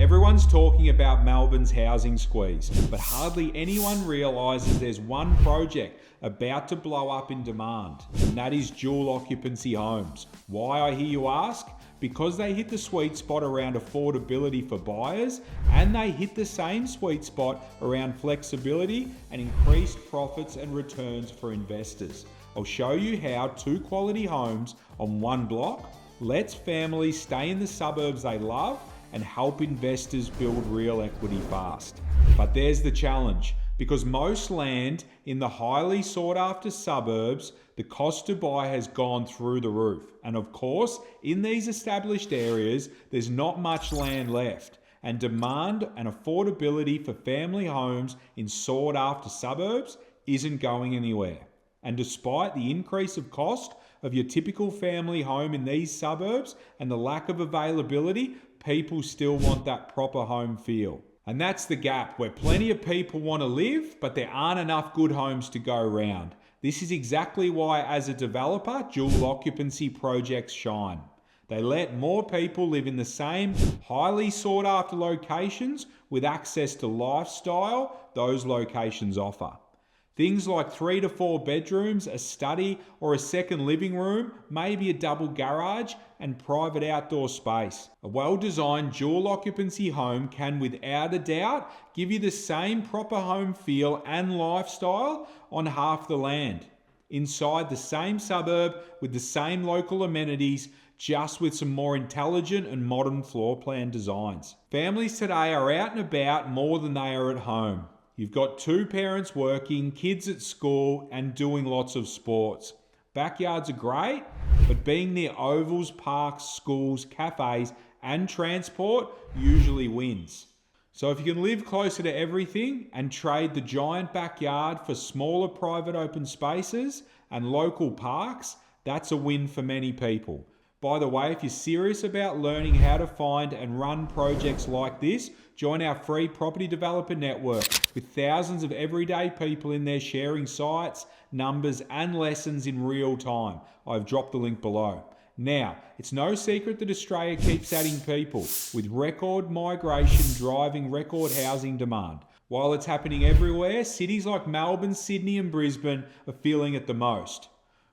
Everyone's talking about Melbourne's housing squeeze, but hardly anyone realises there's one project about to blow up in demand, and that is dual occupancy homes. Why, I hear you ask? Because they hit the sweet spot around affordability for buyers, and they hit the same sweet spot around flexibility and increased profits and returns for investors. I'll show you how 2 quality homes on one block lets families stay in the suburbs they love and help investors build real equity fast. But there's the challenge. Because most land in the highly sought after suburbs, the cost to buy has gone through the roof. And of course, in these established areas, there's not much land left. And demand and affordability for family homes in sought after suburbs isn't going anywhere. And despite the increase of cost of your typical family home in these suburbs and the lack of availability, people still want that proper home feel. And that's the gap, where plenty of people want to live, but there aren't enough good homes to go around. This is exactly why, as a developer, dual occupancy projects shine. They let more people live in the same highly sought after locations with access to lifestyle those locations offer. Things like 3 to 4 bedrooms, a study or a second living room, maybe a double garage and private outdoor space. A well-designed dual occupancy home can without a doubt give you the same proper home feel and lifestyle on half the land, inside the same suburb with the same local amenities, just with some more intelligent and modern floor plan designs. Families today are out and about more than they are at home. You've got 2 parents working, kids at school, and doing lots of sports. Backyards are great, but being near ovals, parks, schools, cafes, and transport usually wins. So if you can live closer to everything and trade the giant backyard for smaller private open spaces and local parks, that's a win for many people. By the way, if you're serious about learning how to find and run projects like this, join our free property developer network with thousands of everyday people in there sharing sites, numbers, and lessons in real time. I've dropped the link below. Now, it's no secret that Australia keeps adding people, with record migration driving record housing demand. While it's happening everywhere, cities like Melbourne, Sydney, and Brisbane are feeling it the most.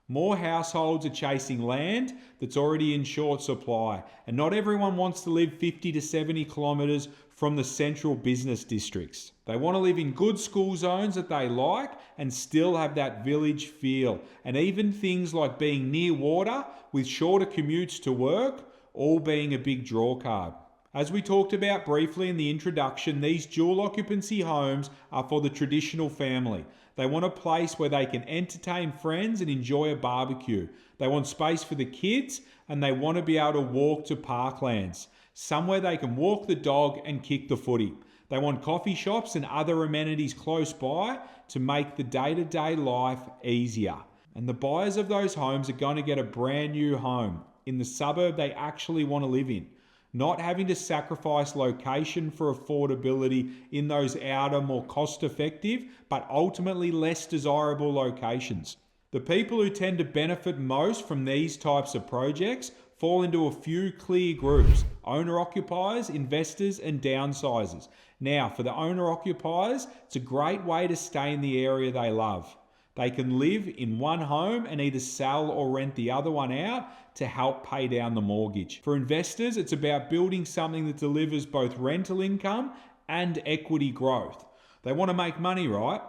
More households are chasing land that's already in short supply, and not everyone wants to live 50 to 70 kilometres from the central business districts. They want to live in good school zones that they like and still have that village feel, and even things like being near water with shorter commutes to work, all being a big draw card. As we talked about briefly in the introduction, these dual occupancy homes are for the traditional family. They want a place where they can entertain friends and enjoy a barbecue. They want space for the kids, and they want to be able to walk to parklands, somewhere they can walk the dog and kick the footy. They want coffee shops and other amenities close by to make the day-to-day life easier. And the buyers of those homes are going to get a brand new home in the suburb they actually want to live in, not having to sacrifice location for affordability in those outer, more cost-effective, but ultimately less desirable locations. The people who tend to benefit most from these types of projects fall into a few clear groups: owner-occupiers, investors, and downsizers. Now, for the owner-occupiers, it's a great way to stay in the area they love. They can live in one home and either sell or rent the other one out to help pay down the mortgage. For investors, it's about building something that delivers both rental income and equity growth. They want to make money, right?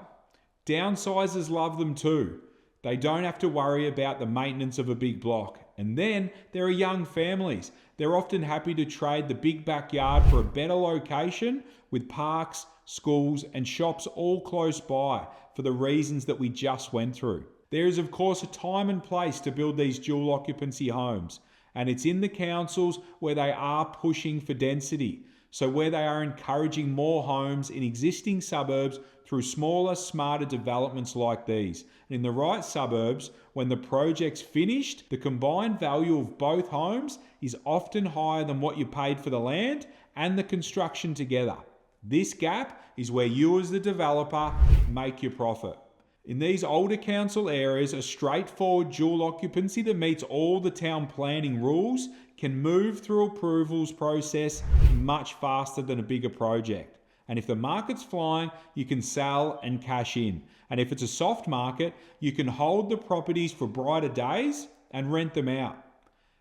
Downsizers love them too. They don't have to worry about the maintenance of a big block. And then there are young families. They're often happy to trade the big backyard for a better location with parks, schools, and shops all close by for the reasons that we just went through. There is, of course, a time and place to build these dual occupancy homes, and it's in the councils where they are pushing for density. So where they are encouraging more homes in existing suburbs through smaller, smarter developments like these. And in the right suburbs, when the project's finished, the combined value of both homes is often higher than what you paid for the land and the construction together. This gap is where you as the developer make your profit. In these older council areas, a straightforward dual occupancy that meets all the town planning rules can move through approvals process in much faster than a bigger project. And if the market's flying, you can sell and cash in. And if it's a soft market, you can hold the properties for brighter days and rent them out.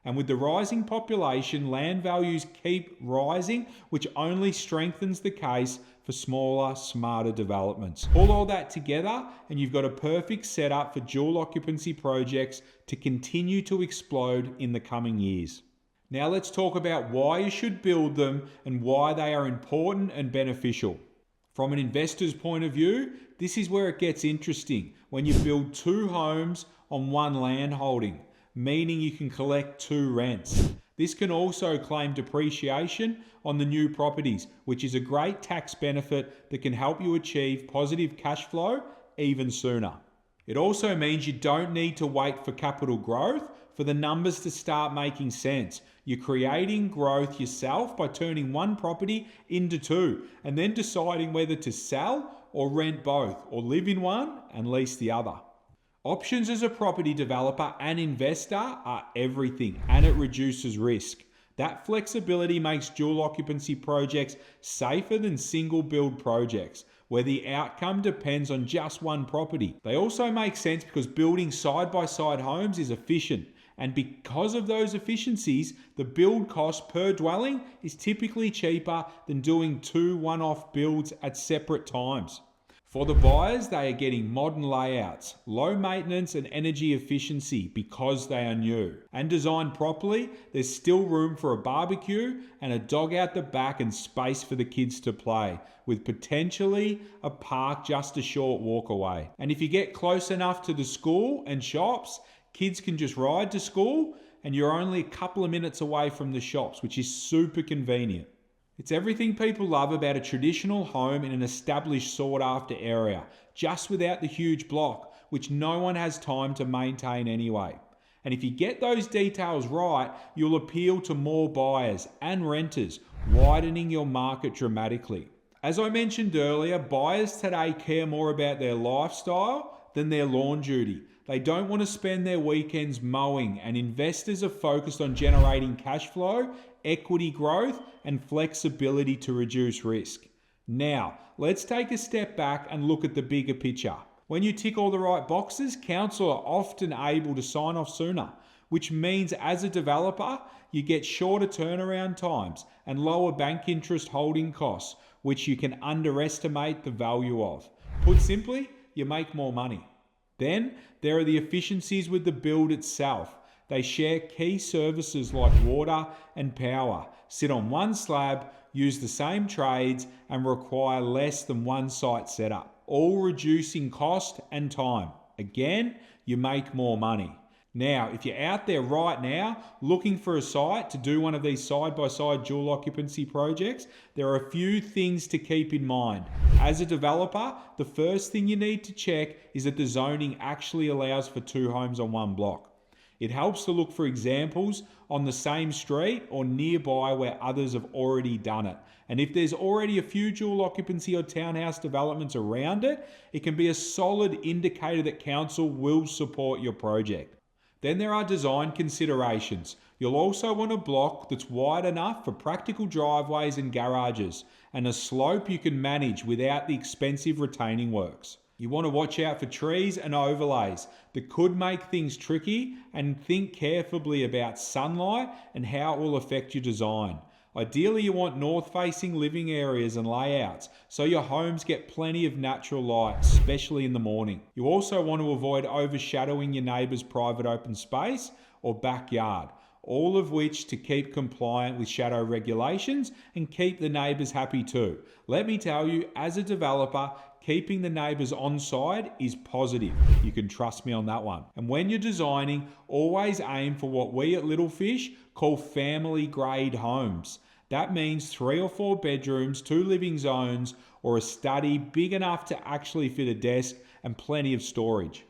And with the rising population, land values keep rising, which only strengthens the case for smaller, smarter developments. Pull all that together and you've got a perfect setup for dual occupancy projects to continue to explode in the coming years. Now let's talk about why you should build them and why they are important and beneficial. From an investor's point of view, this is where it gets interesting when you build 2 homes on one land holding, meaning you can collect 2 rents. This can also claim depreciation on the new properties, which is a great tax benefit that can help you achieve positive cash flow even sooner. It also means you don't need to wait for capital growth for the numbers to start making sense. You're creating growth yourself by turning one property into 2 and then deciding whether to sell or rent both, or live in one and lease the other. Options as a property developer and investor are everything, and it reduces risk. That flexibility makes dual occupancy projects safer than single build projects, where the outcome depends on just one property. They also make sense because building side-by-side homes is efficient, and because of those efficiencies, the build cost per dwelling is typically cheaper than doing 2 one-off builds at separate times. For the buyers, they are getting modern layouts, low maintenance and energy efficiency because they are new. And designed properly, there's still room for a barbecue and a dog out the back and space for the kids to play, with potentially a park just a short walk away. And if you get close enough to the school and shops, kids can just ride to school and you're only a couple of minutes away from the shops, which is super convenient. It's everything people love about a traditional home in an established sought-after area, just without the huge block, which no one has time to maintain anyway. And if you get those details right, you'll appeal to more buyers and renters, widening your market dramatically. As I mentioned earlier, buyers today care more about their lifestyle than their lawn duty. They don't want to spend their weekends mowing, and investors are focused on generating cash flow, equity growth, and flexibility to reduce risk. Now, let's take a step back and look at the bigger picture. When you tick all the right boxes, council are often able to sign off sooner, which means as a developer, you get shorter turnaround times and lower bank interest holding costs, which you can underestimate the value of. Put simply, you make more money. Then there are the efficiencies with the build itself. They share key services like water and power, sit on one slab, use the same trades, and require less than one site setup, all reducing cost and time. Again, you make more money. Now, if you're out there right now looking for a site to do one of these side-by-side dual occupancy projects, there are a few things to keep in mind. As a developer, the first thing you need to check is that the zoning actually allows for 2 homes on one block. It helps to look for examples on the same street or nearby where others have already done it. And if there's already a few dual occupancy or townhouse developments around it, it can be a solid indicator that council will support your project. Then there are design considerations. You'll also want a block that's wide enough for practical driveways and garages, and a slope you can manage without the expensive retaining works. You want to watch out for trees and overlays that could make things tricky, and think carefully about sunlight and how it will affect your design. Ideally, you want north-facing living areas and layouts so your homes get plenty of natural light, especially in the morning. You also want to avoid overshadowing your neighbour's private open space or backyard, all of which to keep compliant with shadow regulations and keep the neighbours happy too. Let me tell you, as a developer, keeping the neighbours on side is positive. You can trust me on that one. And when you're designing, always aim for what we at Little Fish call family grade homes. That means 3 or 4 bedrooms, 2 living zones, or a study big enough to actually fit a desk and plenty of storage.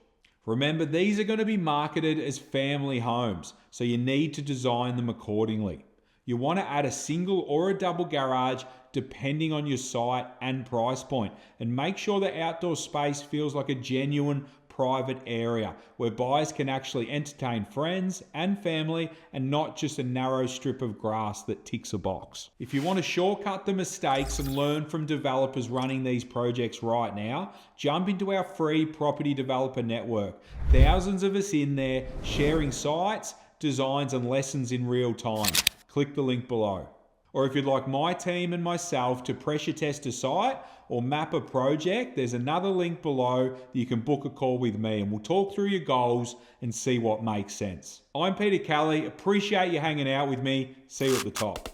Remember, these are going to be marketed as family homes, so you need to design them accordingly. You want to add a single or a double garage depending on your site and price point, and make sure the outdoor space feels like a genuine private area where buyers can actually entertain friends and family and not just a narrow strip of grass that ticks a box. If you want to shortcut the mistakes and learn from developers running these projects right now, jump into our free property developer network. Thousands of us in there sharing sites, designs and lessons in real time. Click the link below. Or if you'd like my team and myself to pressure test a site or map a project, there's another link below that you can book a call with me and we'll talk through your goals and see what makes sense. I'm Peter Kelly. Appreciate you hanging out with me. See you at the top.